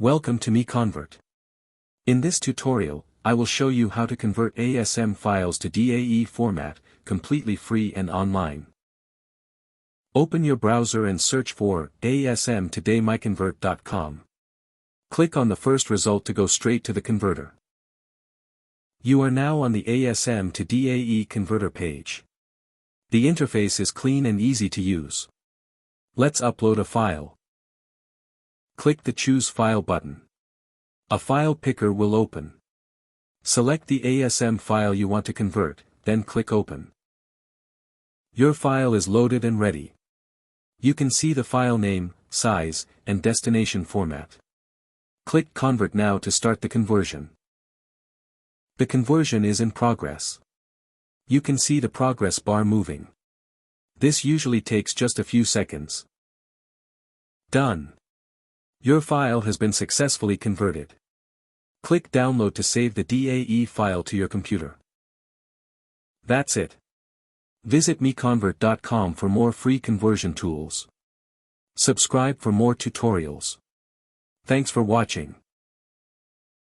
Welcome to MiConvert. In this tutorial, I will show you how to convert ASM files to DAE format, completely free and online. Open your browser and search for ASM today MiConvert.com. Click on the first result to go straight to the converter. You are now on the ASM to DAE converter page. The interface is clean and easy to use. Let's upload a file. Click the Choose File button. A file picker will open. Select the ASM file you want to convert, then click Open. Your file is loaded and ready. You can see the file name, size, and destination format. Click Convert now to start the conversion. The conversion is in progress. You can see the progress bar moving. This usually takes just a few seconds. Done. Your file has been successfully converted. Click Download to save the DAE file to your computer. That's it. Visit MiConvert.com for more free conversion tools. Subscribe for more tutorials. Thanks for watching.